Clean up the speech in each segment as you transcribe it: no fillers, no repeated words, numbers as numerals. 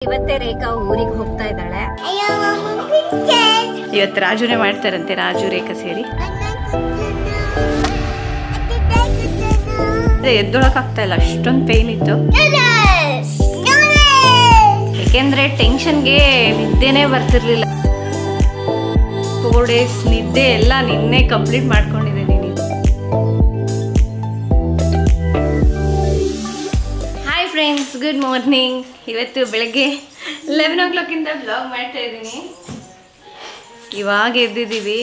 ಇವತ್ತೇ ರೇಖಾ ಊರಿಗೆ ಹೋಗ್ತಾ ಇದ್ದಾಳೆ. ಇವತ್ತು ರಾಜುನೇ ಮಾಡ್ತಾರಂತೆ, ರಾಜು ರೇಖಾ ಸೇರಿ. ಎದ್ದೊಳಕ್ ಆಗ್ತಾ ಇಲ್ಲ, ಅಷ್ಟೊಂದು ಪೇನ್ ಇತ್ತು. ಯಾಕೆಂದ್ರೆ ಟೆನ್ಷನ್ಗೆ ನಿದ್ದೆನೇ ಬರ್ತಿರ್ಲಿಲ್ಲ. 4 days ನಿದ್ದೆ ಎಲ್ಲ ನಿನ್ನೆ ಕಂಪ್ಲೀಟ್ ಮಾಡ್ಕೊಂಡಿದ್ದೀನಿ. Hi friends, good morning. ಇವತ್ತು ಬೆಳಗ್ಗೆ 11 o'clock ಬ್ಲಾಗ್ ಮಾಡ್ತಾ ಇದ್ದೀನಿ. ಇವಾಗ ಎದ್ದಿದ್ದೀವಿ.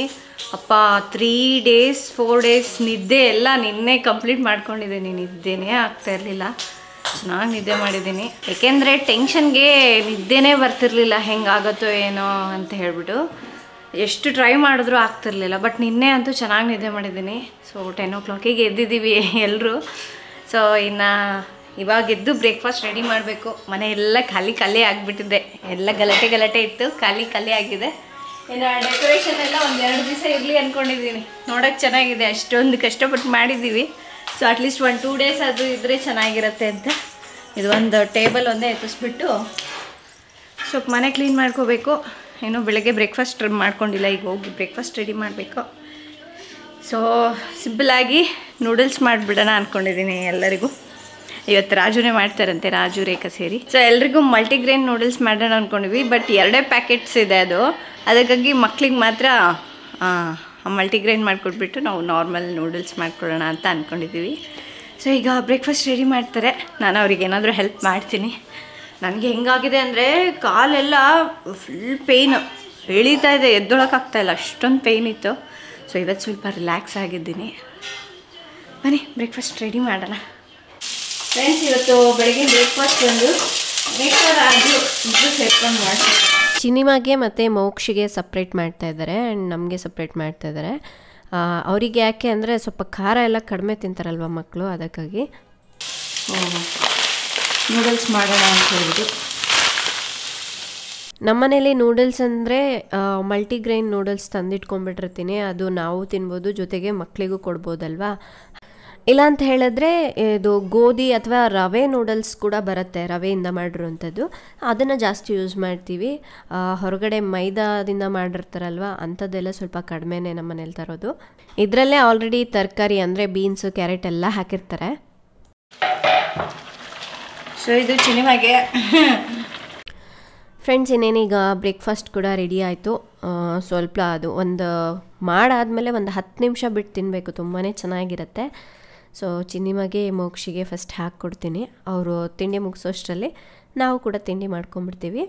ಅಪ್ಪ 3 days 4 days ನಿದ್ದೆ ಎಲ್ಲ ನಿನ್ನೆ ಕಂಪ್ಲೀಟ್ ಮಾಡ್ಕೊಂಡಿದ್ದೀನಿ. ನಿದ್ದೆನೇ ಆಗ್ತಾ ಇರಲಿಲ್ಲ, ಚೆನ್ನಾಗಿ ನಿದ್ದೆ ಮಾಡಿದ್ದೀನಿ. ಏಕೆಂದರೆ ಟೆನ್ಷನ್ಗೆ ನಿದ್ದೆನೇ ಬರ್ತಿರ್ಲಿಲ್ಲ, ಹೆಂಗಾಗುತ್ತೋ ಏನೋ ಅಂತ ಹೇಳ್ಬಿಟ್ಟು ಎಷ್ಟು ಟ್ರೈ ಮಾಡಿದ್ರೂ ಆಗ್ತಿರ್ಲಿಲ್ಲ. ಬಟ್ ನಿನ್ನೆ ಅಂತೂ ಚೆನ್ನಾಗಿ ನಿದ್ದೆ ಮಾಡಿದ್ದೀನಿ. ಸೊ 10 o'clock ಎದ್ದಿದ್ದೀವಿ ಎಲ್ಲರೂ. ಸೊ ಇನ್ನು ಇವಾಗ ಎದ್ದು ಬ್ರೇಕ್ಫಾಸ್ಟ್ ರೆಡಿ ಮಾಡಬೇಕು. ಮನೆ ಎಲ್ಲ ಖಾಲಿ ಆಗಿಬಿಟ್ಟಿದೆ, ಎಲ್ಲ ಗಲಾಟೆ ಇತ್ತು, ಖಾಲಿ ಆಗಿದೆ. ಇನ್ನು ಡೆಕೋರೇಷನ್ ಎಲ್ಲ 1-2 ದಿವಸ ಇರಲಿ ಅಂದ್ಕೊಂಡಿದ್ದೀನಿ. ನೋಡೋಕ್ಕೆ ಚೆನ್ನಾಗಿದೆ, ಅಷ್ಟೊಂದು ಕಷ್ಟಪಟ್ಟು ಮಾಡಿದ್ದೀವಿ. ಸೊ ಅಟ್ಲೀಸ್ಟ್ 1-2 days ಅದು ಇದ್ದರೆ ಚೆನ್ನಾಗಿರುತ್ತೆ ಅಂತ. ಇದು ಒಂದು ಟೇಬಲ್ ಒಂದೇ ಎತ್ತಿಸ್ಬಿಟ್ಟು ಸ್ವಲ್ಪ ಮನೆ ಕ್ಲೀನ್ ಮಾಡ್ಕೋಬೇಕು. ಏನೋ ಬೆಳಗ್ಗೆ ಬ್ರೇಕ್ಫಾಸ್ಟ್ ಮಾಡ್ಕೊಂಡಿಲ್ಲ, ಈಗ ಹೋಗಿ ಬ್ರೇಕ್ಫಾಸ್ಟ್ ರೆಡಿ ಮಾಡಬೇಕು. ಸೊ ಸಿಂಪಲಾಗಿ ನೂಡಲ್ಸ್ ಮಾಡಿಬಿಡೋಣ ಅಂದ್ಕೊಂಡಿದ್ದೀನಿ ಎಲ್ಲರಿಗೂ. ಇವತ್ತು ರಾಜುನೇ ಮಾಡ್ತಾರಂತೆ, ರಾಜು ರೇಖಾ ಸೇರಿ. ಸೊ ಎಲ್ರಿಗೂ ಮಲ್ಟಿಗ್ರೇನ್ ನೂಡಲ್ಸ್ ಮಾಡೋಣ ಅಂದ್ಕೊಂಡಿದ್ವಿ. ಬಟ್ 2 ಪ್ಯಾಕೆಟ್ಸ್ ಇದೆ ಅದು, ಅದಕ್ಕಾಗಿ ಮಕ್ಳಿಗೆ ಮಾತ್ರ ಮಲ್ಟಿಗ್ರೇನ್ ಮಾಡಿಕೊಟ್ಬಿಟ್ಟು ನಾವು ನಾರ್ಮಲ್ ನೂಡಲ್ಸ್ ಮಾಡ್ಕೊಳ್ಳೋಣ ಅಂತ ಅಂದ್ಕೊಂಡಿದ್ದೀವಿ. ಸೊ ಈಗ ಬ್ರೇಕ್ಫಾಸ್ಟ್ ರೆಡಿ ಮಾಡ್ತಾರೆ, ನಾನು ಅವ್ರಿಗೆ ಏನಾದರೂ ಹೆಲ್ಪ್ ಮಾಡ್ತೀನಿ. ನನಗೆ ಹೆಂಗಾಗಿದೆ ಅಂದರೆ ಕಾಲೆಲ್ಲ ಫುಲ್ ಪೇಯ್ನು, ಎಳೀತಾ ಇದೆ, ಎದ್ದೊಳಕ್ಕಾಗ್ತಾಯಿಲ್ಲ, ಅಷ್ಟೊಂದು ಪೇಯ್ನ್ ಇತ್ತು. ಸೊ ಇವತ್ತು ಸ್ವಲ್ಪ ರಿಲ್ಯಾಕ್ಸ್ ಆಗಿದ್ದೀನಿ. ಬನ್ನಿ ಬ್ರೇಕ್ಫಾಸ್ಟ್ ರೆಡಿ ಮಾಡೋಣ. ಫ್ರೆಂಡ್ಸ್, ಇವತ್ತು ಬೆಳಗ್ಗೆ ಬ್ರೇಕ್ಫಾಸ್ಟ್ ಒಂದು ರಾಜು ಇಬ್ಬರು ಸೇರ್ಕೊಂಡು ಮಾಡ್ತಾರೆ. ಚಿನಿಮಾಗೆ ಮತ್ತು ಮೋಕ್ಷಿಗೆ ಸಪ್ರೇಟ್ ಮಾಡ್ತಾ ಇದ್ದಾರೆ ಆ್ಯಂಡ್ ನಮಗೆ ಸಪ್ರೇಟ್ ಮಾಡ್ತಾ ಇದ್ದಾರೆ. ಅವರಿಗೆ ಯಾಕೆ ಅಂದರೆ ಸ್ವಲ್ಪ ಖಾರ ಎಲ್ಲ ಕಡಿಮೆ ತಿಂತಾರಲ್ವ ಮಕ್ಕಳು, ಅದಕ್ಕಾಗಿ ನೂಡಲ್ಸ್ ಮಾಡೋಣ ಅಂತ ಹೇಳಿದ್ರು. ನಮ್ಮನೇಲಿ ನೂಡಲ್ಸ್ ಅಂದರೆ ಮಲ್ಟಿಗ್ರೈನ್ ನೂಡಲ್ಸ್ ತಂದಿಟ್ಕೊಂಡ್ಬಿಟ್ಟಿರ್ತೀನಿ. ಅದು ನಾವು ತಿನ್ಬೋದು, ಜೊತೆಗೆ ಮಕ್ಕಳಿಗೂ ಕೊಡ್ಬೋದಲ್ವಾ. ಇಲ್ಲ ಅಂತ ಹೇಳಿದ್ರೆ ಇದು ಗೋಧಿ ಅಥವಾ ರವೆ ನೂಡಲ್ಸ್ ಕೂಡ ಬರುತ್ತೆ, ರವೆಯಿಂದ ಮಾಡಿರುವಂಥದ್ದು. ಅದನ್ನು ಜಾಸ್ತಿ ಯೂಸ್ ಮಾಡ್ತೀವಿ. ಹೊರಗಡೆ ಮೈದಾದಿಂದ ಮಾಡಿರ್ತಾರಲ್ವ, ಅಂಥದ್ದೆಲ್ಲ ಸ್ವಲ್ಪ ಕಡಿಮೆನೇ ನಮ್ಮ ಮನೇಲಿ ತರೋದು. ಇದರಲ್ಲೇ ಆಲ್ರೆಡಿ ತರಕಾರಿ ಅಂದರೆ ಬೀನ್ಸು, ಕ್ಯಾರೆಟ್ ಎಲ್ಲ ಹಾಕಿರ್ತಾರೆ. ಸೊ ಇದು ಚಿನಿಮಾಗೆ. ಫ್ರೆಂಡ್ಸ್, ಇನ್ನೇನೀಗ ಬ್ರೇಕ್ಫಾಸ್ಟ್ ಕೂಡ ರೆಡಿ ಆಯಿತು. ಸ್ವಲ್ಪ ಅದು ಒಂದು ಮಾಡಾದಮೇಲೆ ಒಂದು 10 ನಿಮಿಷ ಬಿಟ್ಟು ತಿನ್ನಬೇಕು, ತುಂಬಾ ಚೆನ್ನಾಗಿರುತ್ತೆ. ಸೊ ಚಿನ್ನಿಮಗೆ ಮೋಕ್ಷಿಗೆ ಫಸ್ಟ್ ಹಾಕ್ಕೊಡ್ತೀನಿ. ಅವರು ತಿಂಡಿ ಮುಗಿಸೋಷ್ಟರಲ್ಲಿ ನಾವು ಕೂಡ ತಿಂಡಿ ಮಾಡ್ಕೊಂಬಿಡ್ತೀವಿ.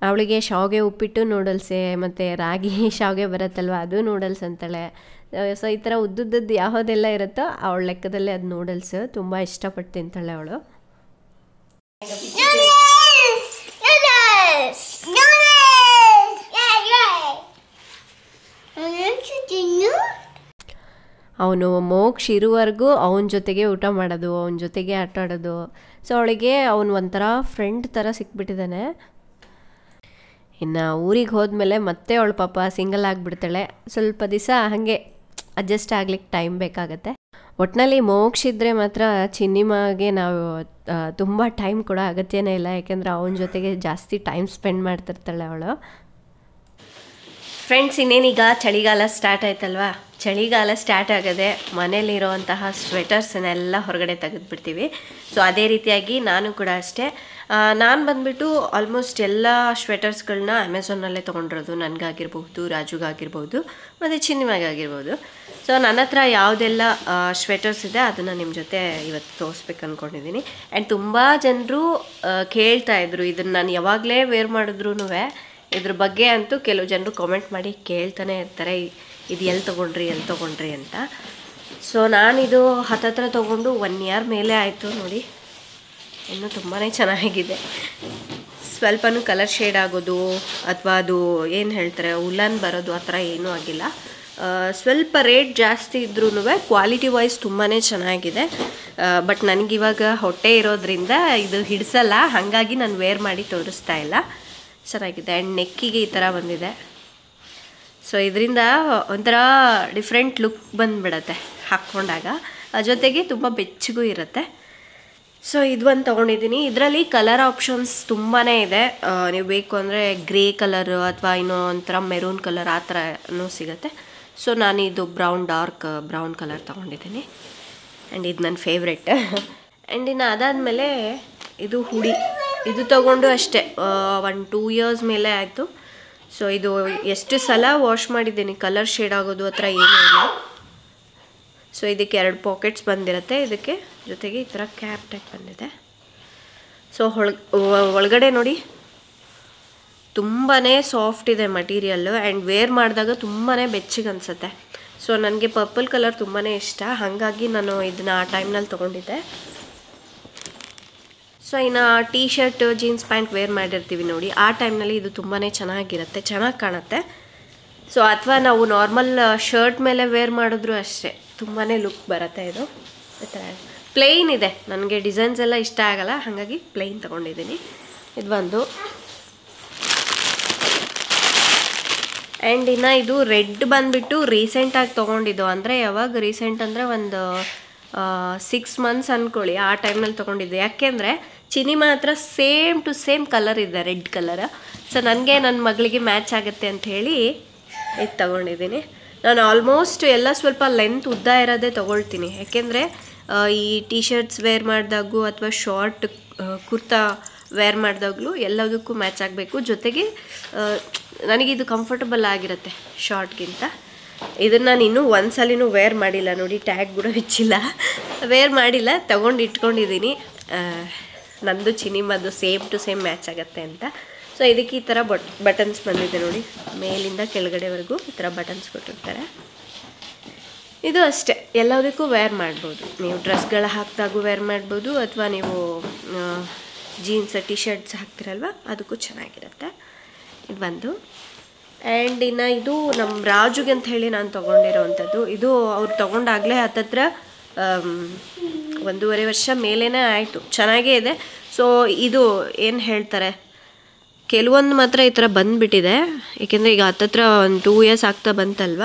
ಅವಳಿಗೆ ಶಾವಿಗೆ ಉಪ್ಪಿಟ್ಟು ನೂಡಲ್ಸೇ, ಮತ್ತು ರಾಗಿ ಶಾವಿಗೆ ಬರುತ್ತಲ್ವ, ಅದು ನೂಡಲ್ಸ್ ಅಂತಾಳೆ. ಸೊ ಈ ಥರ ಉದ್ದುದ್ದದ್ದು ಯಾವುದೆಲ್ಲ ಇರುತ್ತೋ ಅವಳ ಲೆಕ್ಕದಲ್ಲೇ ಅದು ನೂಡಲ್ಸ್ ತುಂಬ ಇಷ್ಟಪಟ್ಟು ತಿಂತಾಳೆ ಅವಳು. ಅವನು ಮೋಕ್ಷ ಇರುವವರೆಗೂ ಅವನ ಜೊತೆಗೆ ಊಟ ಮಾಡೋದು, ಅವನ ಜೊತೆಗೆ ಆಟ ಆಡೋದು. ಸೊ ಅವಳಿಗೆ ಅವನು ಒಂಥರ ಫ್ರೆಂಡ್ ಥರ ಸಿಕ್ಬಿಟ್ಟಿದ್ದಾನೆ. ಇನ್ನು ಊರಿಗೆ ಹೋದ್ಮೇಲೆ ಮತ್ತೆ ಅವಳು ಪಾಪ ಸಿಂಗಲ್ ಆಗಿಬಿಡ್ತಾಳೆ. ಸ್ವಲ್ಪ ದಿವಸ ಹಾಗೆ ಅಡ್ಜಸ್ಟ್ ಆಗ್ಲಿಕ್ಕೆ ಟೈಮ್ ಬೇಕಾಗತ್ತೆ. ಒಟ್ಟಿನಲ್ಲಿ ಮೋಕ್ಷ ಇದ್ದರೆ ಮಾತ್ರ ಚಿನ್ನಿಮಾಗೆ ನಾವು ತುಂಬ ಟೈಮ್ ಕೊಡೋ ಅಗತ್ಯನೇ ಇಲ್ಲ, ಯಾಕೆಂದರೆ ಅವನ ಜೊತೆಗೆ ಜಾಸ್ತಿ ಟೈಮ್ ಸ್ಪೆಂಡ್ ಮಾಡ್ತಿರ್ತಾಳೆ ಅವಳು. ಫ್ರೆಂಡ್ಸ್, ಇನ್ನೇನೀಗ ಚಳಿಗಾಲ ಸ್ಟಾರ್ಟ್ ಆಯ್ತಲ್ವಾ. ಚಳಿಗಾಲ ಸ್ಟಾರ್ಟ್ ಆಗದೆ ಮನೇಲಿರೋವಂತಹ ಸ್ವೆಟರ್ಸನ್ನೆಲ್ಲ ಹೊರಗಡೆ ತೆಗೆದುಬಿಡ್ತೀವಿ. ಸೊ ಅದೇ ರೀತಿಯಾಗಿ ನಾನು ಕೂಡ ಅಷ್ಟೇ. ನಾನು ಬಂದುಬಿಟ್ಟು ಆಲ್ಮೋಸ್ಟ್ ಎಲ್ಲ ಸ್ವೆಟರ್ಸ್ಗಳನ್ನ ಅಮೆಝಾನಲ್ಲೇ ತೊಗೊಂಡಿರೋದು. ನನಗಾಗಿರ್ಬೋದು, ರಾಜುಗಾಗಿರ್ಬೋದು, ಮತ್ತು ಚಿನ್ನಿಮಾಗಾಗಿರ್ಬೋದು. ಸೊ ನನ್ನ ಹತ್ರ ಯಾವುದೆಲ್ಲ ಸ್ವೆಟರ್ಸ್ ಇದೆ ಅದನ್ನು ನಿಮ್ಮ ಜೊತೆ ಇವತ್ತು ತೋರಿಸ್ಬೇಕು ಅಂದ್ಕೊಂಡಿದ್ದೀನಿ. ಆ್ಯಂಡ್ ತುಂಬ ಜನರು ಕೇಳ್ತಾಯಿದ್ರು, ಇದನ್ನು ನಾನು ಯಾವಾಗಲೇ ವೇರ್ ಮಾಡಿದ್ರೂ ಇದ್ರ ಬಗ್ಗೆ ಅಂತೂ ಕೆಲವು ಜನರು ಕಾಮೆಂಟ್ ಮಾಡಿ ಕೇಳ್ತಾನೆ ಇರ್ತಾರೆ, ಇದು ಎಲ್ಲಿ ತೊಗೊಂಡ್ರಿ ಅಂತ. ಸೊ ನಾನಿದು ಹತ್ತತ್ರ ತೊಗೊಂಡು 1 year ಮೇಲೆ ಆಯಿತು ನೋಡಿ. ಇನ್ನೂ ತುಂಬಾ ಚೆನ್ನಾಗಿದೆ. ಸ್ವಲ್ಪನೂ ಕಲರ್ ಶೇಡ್ ಆಗೋದು ಅಥವಾ ಅದು ಏನು ಹೇಳ್ತಾರೆ ಉಲ್ಲನ್ ಬರೋದು ಆ ಥರ ಏನೂ ಆಗಿಲ್ಲ. ಸ್ವಲ್ಪ ರೇಟ್ ಜಾಸ್ತಿ ಇದ್ರೂ ಕ್ವಾಲಿಟಿ ವೈಸ್ ತುಂಬಾ ಚೆನ್ನಾಗಿದೆ. ಬಟ್ ನನಗಿವಾಗ ಹೊಟ್ಟೆ ಇರೋದ್ರಿಂದ ಇದು ಹಿಡಿಸಲ್ಲ, ಹಾಗಾಗಿ ನಾನು ವೇರ್ ಮಾಡಿ ತೋರಿಸ್ತಾ ಇಲ್ಲ. ಚೆನ್ನಾಗಿದೆ. ಆ್ಯಂಡ್ ನೆಕ್ಕಿಗೆ ಈ ಥರ ಬಂದಿದೆ. ಸೊ ಇದರಿಂದ ಒಂಥರ ಡಿಫ್ರೆಂಟ್ ಲುಕ್ ಬಂದುಬಿಡತ್ತೆ ಹಾಕ್ಕೊಂಡಾಗ, ಜೊತೆಗೆ ತುಂಬ ಬೆಚ್ಚಗೂ ಇರುತ್ತೆ. ಸೊ ಇದು ಒಂದು ತೊಗೊಂಡಿದ್ದೀನಿ. ಇದರಲ್ಲಿ ಕಲರ್ ಆಪ್ಷನ್ಸ್ ತುಂಬಾ ಇದೆ. ನೀವು ಬೇಕು ಅಂದರೆ ಗ್ರೇ ಕಲರ್ ಅಥವಾ ಇನ್ನೂ ಒಂಥರ ಮೆರೂನ್ ಕಲರ್ ಆ ಥರನೂ ಸಿಗುತ್ತೆ. ಸೊ ನಾನು ಇದು ಡಾರ್ಕ್ ಬ್ರೌನ್ ಕಲರ್ ತೊಗೊಂಡಿದ್ದೀನಿ. ಆ್ಯಂಡ್ ಇದು ನನ್ನ ಫೇವ್ರೆಟ್. ಆ್ಯಂಡ್ ಇನ್ನು ಅದಾದಮೇಲೆ ಇದು ಹುಡಿ, ಇದು ತೊಗೊಂಡು ಅಷ್ಟೇ 1-2 ಇಯರ್ಸ್ ಮೇಲೆ ಆಯಿತು. ಸೊ ಇದು ಎಷ್ಟು ಸಲ ವಾಶ್ ಮಾಡಿದ್ದೀನಿ, ಕಲರ್ ಶೇಡ್ ಆಗೋದು ಆ ಥರ ಏನೂ ಇಲ್ಲ. ಸೊ ಇದಕ್ಕೆ 2 ಪಾಕೆಟ್ಸ್ ಬಂದಿರುತ್ತೆ. ಇದಕ್ಕೆ ಜೊತೆಗೆ ಈ ಥರ ಕ್ಯಾಪ್ ಟೈಪ್ ಬಂದಿದೆ. ಸೊ ಒಳಗಡೆ ನೋಡಿ ತುಂಬಾ ಸಾಫ್ಟ್ ಇದೆ ಮಟೀರಿಯಲ್ಲು. ಆ್ಯಂಡ್ ವೇರ್ ಮಾಡಿದಾಗ ತುಂಬಾ ಬೆಚ್ಚಗೆ ಅನಿಸುತ್ತೆ. ಸೊ ನನಗೆ ಪರ್ಪಲ್ ಕಲರ್ ತುಂಬಾ ಇಷ್ಟ, ಹಾಗಾಗಿ ನಾನು ಇದನ್ನು ಆ ಟೈಮ್ನಲ್ಲಿ ತೊಗೊಂಡಿದ್ದೆ. ಸೊ ಇನ್ನು T shirt jeans pants wear ಮಾಡಿರ್ತೀವಿ ನೋಡಿ, ಆ ಟೈಮ್ನಲ್ಲಿ ಇದು ತುಂಬಾ ಚೆನ್ನಾಗಿರುತ್ತೆ, ಚೆನ್ನಾಗಿ ಕಾಣುತ್ತೆ. ಸೊ ಅಥವಾ ನಾವು ನಾರ್ಮಲ್ ಶರ್ಟ್ ಮೇಲೆ ವೇರ್ ಮಾಡಿದ್ರು ಅಷ್ಟೇ ತುಂಬಾ ಲುಕ್ ಬರುತ್ತೆ. ಇದು ಈ ಥರ ಪ್ಲೇನ್ ಇದೆ, ನನಗೆ ಡಿಸೈನ್ಸ್ ಎಲ್ಲ ಇಷ್ಟ ಆಗಲ್ಲ, ಹಾಗಾಗಿ ಪ್ಲೇನ್ ತೊಗೊಂಡಿದ್ದೀನಿ. ಇದು ಒಂದು. ಆ್ಯಂಡ್ ಇನ್ನು ಇದು ರೆಡ್ ಬಂದುಬಿಟ್ಟು ರೀಸೆಂಟಾಗಿ ತೊಗೊಂಡಿದ್ದು. ಅಂದರೆ ಯಾವಾಗ ರೀಸೆಂಟ್ ಅಂದರೆ ಒಂದು 6 ಮಂತ್ಸ್ ಅಂದ್ಕೊಳ್ಳಿ, ಆ ಟೈಮ್ನಲ್ಲಿ ತೊಗೊಂಡಿದ್ದೆ. ಯಾಕೆಂದರೆ ಚಿನಿಮಾ ಹತ್ರ ಸೇಮ್ ಟು ಸೇಮ್ ಕಲರ್ ಇದೆ, ರೆಡ್ ಕಲರ್. ಸೊ ನನಗೆ ನನ್ನ ಮಗಳಿಗೆ ಮ್ಯಾಚ್ ಆಗುತ್ತೆ ಅಂಥೇಳಿ ಇದು ತೊಗೊಂಡಿದ್ದೀನಿ. ನಾನು ಆಲ್ಮೋಸ್ಟ್ ಎಲ್ಲ ಸ್ವಲ್ಪ ಲೆಂತ್ ಉದ್ದ ಇರೋದೇ ತೊಗೊಳ್ತೀನಿ. ಯಾಕೆಂದರೆ ಈ ಟೀ ಶರ್ಟ್ಸ್ ವೇರ್ ಮಾಡಿದಾಗೂ ಅಥವಾ ಶಾರ್ಟ್ ಕುರ್ತಾ ವೇರ್ ಮಾಡಿದಾಗಲೂ ಎಲ್ಲದಕ್ಕೂ ಮ್ಯಾಚ್ ಆಗಬೇಕು. ಜೊತೆಗೆ ನನಗಿದು ಕಂಫರ್ಟಬಲ್ ಆಗಿರುತ್ತೆ ಶಾರ್ಟ್ಗಿಂತ. ಇದನ್ನು ನಾನು ಇನ್ನೂ ಒಂದ್ಸಲಿನೂ ವೇರ್ ಮಾಡಿಲ್ಲ ನೋಡಿ, ಟ್ಯಾಗ್ ಕೂಡ ಬಿಚ್ಚಿಲ್ಲ, ವೇರ್ ಮಾಡಿಲ್ಲ, ತೊಗೊಂಡು ಇಟ್ಕೊಂಡಿದ್ದೀನಿ. ನಂದು ಚಿನಿಮದ್ದು ಸೇಮ್ ಟು ಸೇಮ್ ಮ್ಯಾಚ್ ಆಗುತ್ತೆ ಅಂತ. ಸೊ ಇದಕ್ಕೆ ಈ ಥರ ಬಟನ್ಸ್ ಬಂದಿದೆ ನೋಡಿ, ಮೇಲಿಂದ ಕೆಳಗಡೆವರೆಗೂ ಈ ಥರ ಬಟನ್ಸ್ ಕೊಟ್ಟಿರ್ತಾರೆ. ಇದು ಅಷ್ಟೇ, ಎಲ್ಲದಕ್ಕೂ ವೇರ್ ಮಾಡ್ಬೋದು. ನೀವು ಡ್ರೆಸ್ಗಳ ಹಾಕಿದಾಗೂ ವೇರ್ ಮಾಡ್ಬೋದು, ಅಥವಾ ನೀವು ಜೀನ್ಸ್ ಟಿ ಶರ್ಟ್ಸ್ ಹಾಕ್ತಿರಲ್ವ ಅದಕ್ಕೂ ಚೆನ್ನಾಗಿರುತ್ತೆ. ಇದು ಒಂದು. ಆ್ಯಂಡ್ ಇನ್ನು ಇದು ನಮ್ಮ ರಾಜುಗೆ ಅಂತ ಹೇಳಿ ನಾನು ತೊಗೊಂಡಿರೋವಂಥದ್ದು. ಇದು ಅವ್ರು ತೊಗೊಂಡಾಗಲೇ ಹತ್ತತ್ರ 1.5 ವರ್ಷ ಮೇಲೇ ಆಯಿತು, ಚೆನ್ನಾಗೇ ಇದೆ. ಸೊ ಇದು ಏನು ಹೇಳ್ತಾರೆ, ಕೆಲವೊಂದು ಮಾತ್ರ ಈ ಥರ ಬಂದುಬಿಟ್ಟಿದೆ. ಏಕೆಂದರೆ ಈಗ ಹತ್ತತ್ರ 2 ಇಯರ್ಸ್ ಆಗ್ತಾ ಬಂತಲ್ವ.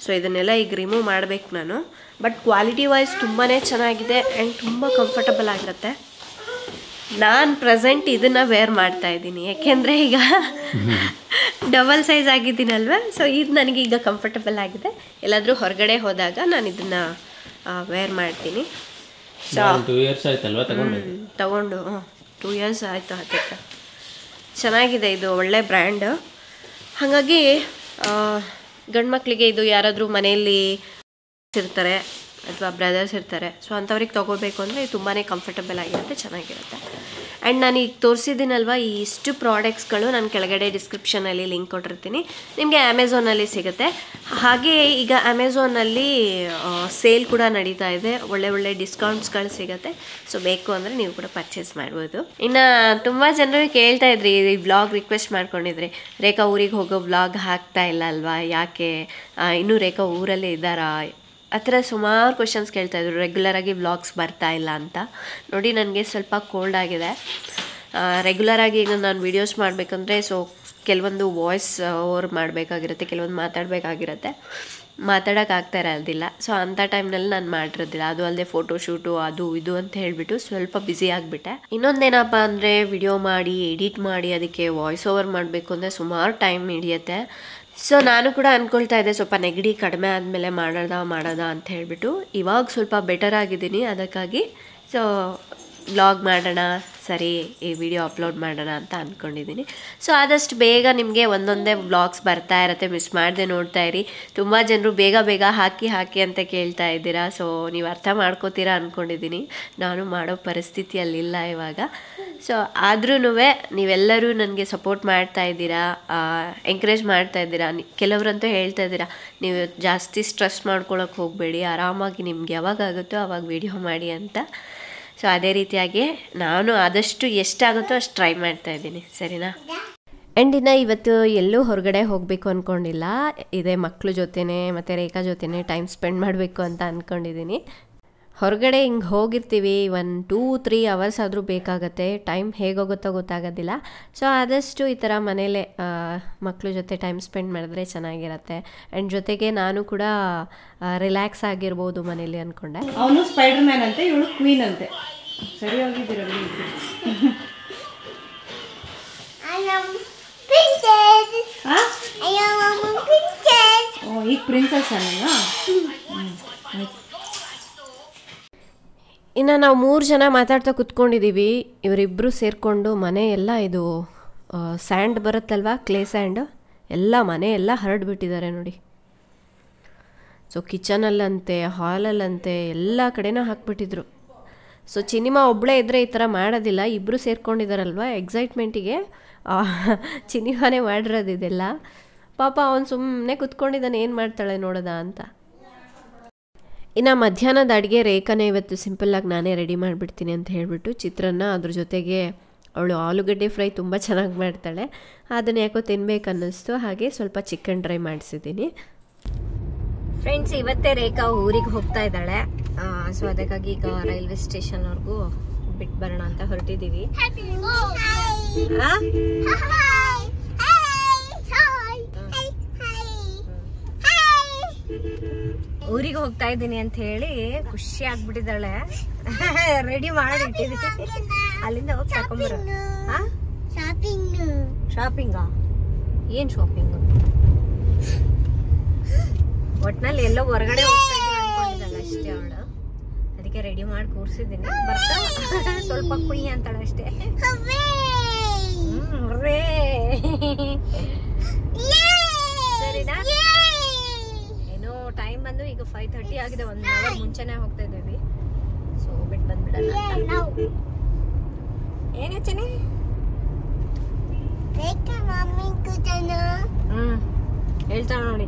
ಸೊ ಇದನ್ನೆಲ್ಲ ಈಗ ರಿಮೂವ್ ಮಾಡಬೇಕು ನಾನು. ಬಟ್ ಕ್ವಾಲಿಟಿ ವೈಸ್ ತುಂಬಾ ಚೆನ್ನಾಗಿದೆ ಆ್ಯಂಡ್ ತುಂಬ ಕಂಫರ್ಟಬಲ್ ಆಗಿರುತ್ತೆ. ನಾನು ಪ್ರೆಸೆಂಟ್ ಇದನ್ನು ವೇರ್ ಮಾಡ್ತಾಯಿದ್ದೀನಿ, ಯಾಕೆಂದರೆ ಈಗ ಡಬಲ್ ಸೈಜ್ ಆಗಿದ್ದೀನಲ್ವ. ಸೊ ಇದು ನನಗೆ ಈಗ ಕಂಫರ್ಟಬಲ್ ಆಗಿದೆ. ಎಲ್ಲಾದರೂ ಹೊರಗಡೆ ಹೋದಾಗ ನಾನು ಇದನ್ನು ವೇರ್ ಮಾಡ್ತೀನಿ. ಸೊ 2 ಇಯರ್ಸ್ ಆಯ್ತಲ್ವಾ ತಗೊಂಡು 2 ಇಯರ್ಸ್ ಆಯಿತು ಹತ್ತತ್ರ. ಚೆನ್ನಾಗಿದೆ, ಇದು ಒಳ್ಳೆ ಬ್ರ್ಯಾಂಡ್. ಹಾಗಾಗಿ ಗಂಡು ಮಕ್ಕಳಿಗೆ ಇದು ಯಾರಾದರೂ ಮನೆಯಲ್ಲಿ ಇರ್ತಾರೆ ಅಥವಾ ಬ್ರದರ್ಸ್ ಇರ್ತಾರೆ, ಸೊ ಅಂಥವ್ರಿಗೆ ತೊಗೋಬೇಕು ಅಂದರೆ ತುಂಬಾ ಕಂಫರ್ಟಬಲ್ ಆಗಿರುತ್ತೆ, ಚೆನ್ನಾಗಿರುತ್ತೆ. ಆ್ಯಂಡ್ ನಾನು ಈಗ ತೋರಿಸಿದ್ದೀನಲ್ವ, ಈ ಇಷ್ಟು ಪ್ರಾಡಕ್ಟ್ಸ್ಗಳು ನಾನು ಕೆಳಗಡೆ ಡಿಸ್ಕ್ರಿಪ್ಷನಲ್ಲಿ ಲಿಂಕ್ ಕೊಟ್ಟಿರ್ತೀನಿ, ನಿಮಗೆ ಅಮೆಝಾನಲ್ಲಿ ಸಿಗುತ್ತೆ. ಹಾಗೆ ಈಗ ಅಮೆಝಾನಲ್ಲಿ ಸೇಲ್ ಕೂಡ ನಡೀತಾ ಇದೆ, ಒಳ್ಳೆ ಡಿಸ್ಕೌಂಟ್ಸ್ಗಳು ಸಿಗುತ್ತೆ. ಸೊ ಬೇಕು ಅಂದರೆ ನೀವು ಕೂಡ ಪರ್ಚೇಸ್ ಮಾಡ್ಬೋದು. ಇನ್ನು ತುಂಬ ಜನರು ಕೇಳ್ತಾ ಇದ್ರಿ, ಈ ವ್ಲಾಗ್ ರಿಕ್ವೆಸ್ಟ್ ಮಾಡ್ಕೊಂಡಿದ್ರಿ, ರೇಖಾ ಊರಿಗೆ ಹೋಗೋ ವ್ಲಾಗ್ ಹಾಕ್ತಾ ಇಲ್ಲ ಅಲ್ವಾ, ಯಾಕೆ ಇನ್ನೂ ರೇಖಾ ಊರಲ್ಲೇ ಇದ್ದಾರಾ, ಆ ಥರ ಸುಮಾರು ಕ್ವೆಶನ್ಸ್ ಕೇಳ್ತಾಯಿದ್ರು. ರೆಗ್ಯುಲರಾಗಿ ವ್ಲಾಗ್ಸ್ ಬರ್ತಾ ಇಲ್ಲ ಅಂತ. ನೋಡಿ ನನಗೆ ಸ್ವಲ್ಪ ಕೋಲ್ಡ್ ಆಗಿದೆ. ರೆಗ್ಯುಲರಾಗಿ ಈಗ ನಾನು ವೀಡಿಯೋಸ್ ಮಾಡಬೇಕಂದ್ರೆ ಸೊ ಕೆಲವೊಂದು ವಾಯ್ಸ್ ಓವರ್ ಮಾಡಬೇಕಾಗಿರುತ್ತೆ, ಕೆಲವೊಂದು ಮಾತಾಡಬೇಕಾಗಿರುತ್ತೆ, ಮಾತಾಡೋಕ್ಕಾಗ್ತಾ ಇರೋದಿಲ್ಲ. ಸೊ ಅಂಥ ಟೈಮ್ನಲ್ಲಿ ನಾನು ಮಾಡಿರೋದಿಲ್ಲ. ಅದು ಅಲ್ಲದೆ ಫೋಟೋಶೂಟು ಅದು ಇದು ಅಂತ ಹೇಳಿಬಿಟ್ಟು ಸ್ವಲ್ಪ ಬ್ಯುಸಿ ಆಗಿಬಿಟ್ಟೆ. ಇನ್ನೊಂದೇನಪ್ಪ ಅಂದರೆ ವಿಡಿಯೋ ಮಾಡಿ ಎಡಿಟ್ ಮಾಡಿ ಅದಕ್ಕೆ ವಾಯ್ಸ್ ಓವರ್ ಮಾಡಬೇಕು ಅಂದರೆ ಸುಮಾರು ಟೈಮ್ ಹಿಡಿಯುತ್ತೆ. ಸೊ ನಾನು ಕೂಡ ಅಂದ್ಕೊಳ್ತಾ ಇದ್ದೆ ಸ್ವಲ್ಪ ನೆಗಡಿ ಕಡಿಮೆ ಆದಮೇಲೆ ಮಾಡೋದ ಅಂತ ಹೇಳಿಬಿಟ್ಟು. ಇವಾಗ ಸ್ವಲ್ಪ ಬೆಟರ್ ಆಗಿದ್ದೀನಿ, ಅದಕ್ಕಾಗಿ ಸೊ ವ್ಲಾಗ್ ಮಾಡೋಣ, ಸರಿ ಈ ವಿಡಿಯೋ ಅಪ್ಲೋಡ್ ಮಾಡೋಣ ಅಂತ ಅಂದ್ಕೊಂಡಿದ್ದೀನಿ. ಸೊ ಆದಷ್ಟು ಬೇಗ ನಿಮಗೆ ಒಂದೊಂದೇ ವ್ಲಾಗ್ಸ್ ಬರ್ತಾ ಇರುತ್ತೆ, ಮಿಸ್ ಮಾಡದೆ ನೋಡ್ತಾ ಇರಿ. ತುಂಬ ಜನರು ಬೇಗ ಹಾಕಿ ಅಂತ ಕೇಳ್ತಾ ಇದ್ದೀರಾ. ಸೊ ನೀವು ಅರ್ಥ ಮಾಡ್ಕೋತೀರಾ ಅಂದ್ಕೊಂಡಿದ್ದೀನಿ. ನಾನು ಮಾಡೋ ಪರಿಸ್ಥಿತಿಯಲ್ಲಿಲ್ಲ ಇವಾಗ. ಸೊ ಆದ್ರೂ ನೀವೆಲ್ಲರೂ ನನಗೆ ಸಪೋರ್ಟ್ ಮಾಡ್ತಾ ಇದ್ದೀರಾ, ಎಂಕರೇಜ್ ಮಾಡ್ತಾ ಇದ್ದೀರಾ. ಕೆಲವರಂತೂ ಹೇಳ್ತಾ ಇದ್ದೀರಾ, ನೀವು ಜಾಸ್ತಿ ಸ್ಟ್ರೆಸ್ ಮಾಡ್ಕೊಳಕ್ಕೆ ಹೋಗಬೇಡಿ, ಆರಾಮಾಗಿ ನಿಮ್ಗೆ ಯಾವಾಗ ಆಗುತ್ತೋ ಆವಾಗ ವಿಡಿಯೋ ಮಾಡಿ ಅಂತ. ಸೊ ಅದೇ ರೀತಿಯಾಗಿ ನಾನು ಆದಷ್ಟು ಎಷ್ಟಾಗುತ್ತೋ ಅಷ್ಟು ಟ್ರೈ ಮಾಡ್ತಾ ಇದ್ದೀನಿ, ಸರಿನಾ. ಆ್ಯಂಡ್ ಇನ್ನು ಇವತ್ತು ಎಲ್ಲೂ ಹೊರಗಡೆ ಹೋಗಬೇಕು ಅಂದ್ಕೊಂಡಿಲ್ಲ, ಇದೇ ಮಕ್ಕಳ ಜೊತೆನೇ ಮತ್ತು ರೇಖಾ ಜೊತೆನೇ ಟೈಮ್ ಸ್ಪೆಂಡ್ ಮಾಡಬೇಕು ಅಂತ ಅಂದ್ಕೊಂಡಿದ್ದೀನಿ. ಹೊರಗಡೆ ಹಿಂಗೆ ಹೋಗಿರ್ತೀವಿ 1-2-3 ಅವರ್ಸ್ ಆದರೂ ಬೇಕಾಗತ್ತೆ, ಟೈಮ್ ಹೇಗೋಗುತ್ತೋ ಗೊತ್ತಾಗೋದಿಲ್ಲ. ಸೊ ಆದಷ್ಟು ಈ ಥರ ಮನೇಲೆ ಮಕ್ಕಳ ಜೊತೆ ಟೈಮ್ ಸ್ಪೆಂಡ್ ಮಾಡಿದ್ರೆ ಚೆನ್ನಾಗಿರುತ್ತೆ. ಆ್ಯಂಡ್ ಜೊತೆಗೆ ನಾನು ಕೂಡ ರಿಲ್ಯಾಕ್ಸ್ ಆಗಿರ್ಬೋದು ಮನೇಲಿ ಅಂದ್ಕೊಂಡೆ. ಅವನು ಸ್ಪೈಡರ್ ಮ್ಯಾನ್ ಅಂತೆ, ಇವಳು ಕ್ವೀನ್ ಅಂತೆ. ಸರಿ ಹೋಗಿದ್ದೀರ ಈಗ ಪ್ರಿನ್ಸಸ್ ಅಲ್ಲ. ಇನ್ನು ನಾವು 3 ಜನ ಮಾತಾಡ್ತಾ ಕೂತ್ಕೊಂಡಿದ್ದೀವಿ. ಇವರಿಬ್ಬರು ಸೇರಿಕೊಂಡು ಮನೆ ಎಲ್ಲ ಇದು ಸ್ಯಾಂಡ್ ಬರುತ್ತಲ್ವ, ಕ್ಲೇ ಸ್ಯಾಂಡ್ ಎಲ್ಲ ಮನೆ ಎಲ್ಲ ಹರಡ್ಬಿಟ್ಟಿದ್ದಾರೆ ನೋಡಿ. ಸೊ ಕಿಚನಲ್ಲಂತೆ ಹಾಲಲ್ಲಂತೆ ಎಲ್ಲ ಕಡೆನೂ ಹಾಕ್ಬಿಟ್ಟಿದ್ರು. ಸೊ ಚಿನಿಮಾ ಒಬ್ಬಳೇ ಇದ್ದರೆ ಈ ಥರ ಮಾಡೋದಿಲ್ಲ, ಇಬ್ಬರು ಸೇರ್ಕೊಂಡಿದ್ದಾರಲ್ವ ಎಕ್ಸೈಟ್ಮೆಂಟಿಗೆ ಚಿನಿಮಾನೇ ಮಾಡಿರೋದು ಇದೆಲ್ಲ. ಪಾಪ ಅವನು ಸುಮ್ಮನೆ ಕೂತ್ಕೊಂಡಿದ್ದಾನೆ, ಏನು ಮಾಡ್ತಾಳೆ ನೋಡೋದ ಅಂತ. ಇನ್ನು ಮಧ್ಯಾಹ್ನದ ಅಡುಗೆ ರೇಖಾನೇ ಇವತ್ತು ಸಿಂಪಲ್ಲಾಗಿ ನಾನೇ ರೆಡಿ ಮಾಡಿಬಿಡ್ತೀನಿ ಅಂತ ಹೇಳಿಬಿಟ್ಟು ಚಿತ್ರಾನ್ನ, ಅದ್ರ ಜೊತೆಗೆ ಅವಳು ಆಲೂಗಡ್ಡೆ ಫ್ರೈ ತುಂಬ ಚೆನ್ನಾಗಿ ಮಾಡ್ತಾಳೆ, ಅದನ್ನು ಯಾಕೋ ತಿನ್ಬೇಕು ಅನ್ನಿಸ್ತು, ಹಾಗೆ ಸ್ವಲ್ಪ ಚಿಕನ್ ಡ್ರೈ ಮಾಡಿಸಿದ್ದೀನಿ. ಫ್ರೆಂಡ್ಸ್, ಇವತ್ತೇ ರೇಖಾ ಊರಿಗೆ ಹೋಗ್ತಾ ಇದ್ದಾಳೆ. ಸೊ ಅದಕ್ಕಾಗಿ ಈಗ ರೈಲ್ವೆ ಸ್ಟೇಷನ್ವರೆಗೂ ಬಿಟ್ಟು ಬರೋಣ ಅಂತ ಹೊರಟಿದ್ದೀವಿ. ಊರಿಗೆ ಹೋಗ್ತಾ ಇದ್ದೀನಿ ಅಂತ ಹೇಳಿ ಖುಷಿ ಆಗ್ಬಿಟ್ಟಿದ್ದಾಳೆ. ರೆಡಿ ಮಾಡಿ ಇಟ್ಟಿದ್ದೀನಿ, ಅಲ್ಲಿಂದ ಹೋಗಿ ತಕೊಂಬರ. ಶಾಪಿಂಗಾ? ಏನ್ ಶಾಪಿಂಗು? ಒಟ್ನಲ್ಲಿ ಎಲ್ಲೋ ಹೊರಗಡೆ ಹೋಗ್ತಾ ಇದ್ದೀನಿ ಅನ್ಕೊಂಡಿದ್ದಾಳೆ ಅಷ್ಟೇ ಅವಳು. ಅದಕ್ಕೆ ರೆಡಿ ಮಾಡಿ ಕೂರ್ಸಿದ್ದೀನಿ. ಬರ್ತಾ ಸ್ವಲ್ಪ ಕುಯ್ಯಿ ಅಂತಾಳೆ ಅಷ್ಟೇ. ಸರಿನಾ? ಏನೋ ಟೈಮ್ ಬಂದು ಈಗ 5:30 ಆಗಿದೆ. 1 ಅವರ್ ಮುಂಚೆನೆ ಹೋಗ್ತಾ ಇದ್ದೀವಿ. ಸೊ ಬಿಟ್ಟು ಬಂದ್ಬಿಡಲ್ಲ. ಏನಾಚನೆ? ಹೇಳ್ತಾಳ ನೋಡಿ.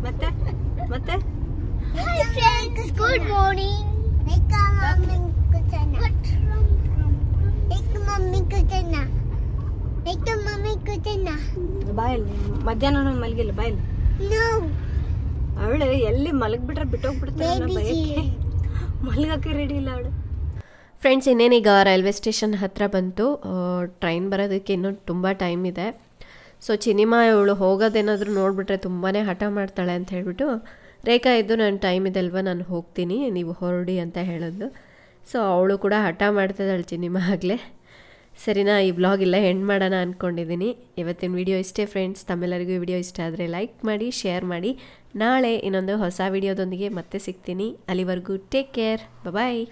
ಮತ್ತೆ ಮತ್ತೆ ಗುಡ್ ಮಾರ್ನಿಂಗ್. ಬಾಯಲ್ಲಿ ಮಧ್ಯಾಹ್ನ ಮಲಗಿಲ್ಲ ಬಾಯಲ್ಲಿ. ಅವಳು ಎಲ್ಲಿ ಮಲಗ್ಬಿಟ್ರೆ ಬಿಟ್ಟೋಗ್ಬಿಡ್ತಾಳೆ, ಮಲಗಕ್ಕೆ ರೆಡಿ ಇಲ್ಲ ಅವಳು. ಫ್ರೆಂಡ್ಸ್, ಇನ್ನೇನೀಗ ರೈಲ್ವೆ ಸ್ಟೇಷನ್ ಹತ್ತಿರ ಬಂತು. ಟ್ರೈನ್ ಬರೋದಕ್ಕೆ ಇನ್ನೂ ತುಂಬ ಟೈಮ್ ಇದೆ. ಸೊ ಚಿನಿಮಾ ಇವಳು ಹೋಗೋದೇನಾದರೂ ನೋಡಿಬಿಟ್ರೆ ತುಂಬಾ ಹಠ ಮಾಡ್ತಾಳೆ ಅಂತ ಹೇಳಿಬಿಟ್ಟು ರೇಖಾ ಇದ್ದು ನನ್ನ ಟೈಮ್ ಇದೆ ಅಲ್ವಾ, ನಾನು ಹೋಗ್ತೀನಿ, ನೀವು ಹೊರಡಿ ಅಂತ ಹೇಳಿದ್ಲು. ಸೊ ಅವಳು ಕೂಡ ಹಠ ಮಾಡ್ತಿದ್ದಾಳೆ ಚಿನಿಮಾ ಆಗಲೇ. ಸರಿನಾ, ಈ ಬ್ಲಾಗ್ ಇಲ್ಲ ಎಂಡ್ ಮಾಡೋಣ ಅಂದ್ಕೊಂಡಿದ್ದೀನಿ. ಇವತ್ತಿನ ವಿಡಿಯೋ ಇಷ್ಟೇ ಫ್ರೆಂಡ್ಸ್. ತಮ್ಮೆಲ್ಲರಿಗೂ ಈ ವಿಡಿಯೋ ಇಷ್ಟ ಆದರೆ ಲೈಕ್ ಮಾಡಿ, ಶೇರ್ ಮಾಡಿ. ನಾಳೆ ಇನ್ನೊಂದು ಹೊಸ ವಿಡಿಯೋದೊಂದಿಗೆ ಮತ್ತೆ ಸಿಗ್ತೀನಿ. ಅಲ್ಲಿವರೆಗೂ ಟೇಕ್ ಕೇರ್, ಬಾಯ್.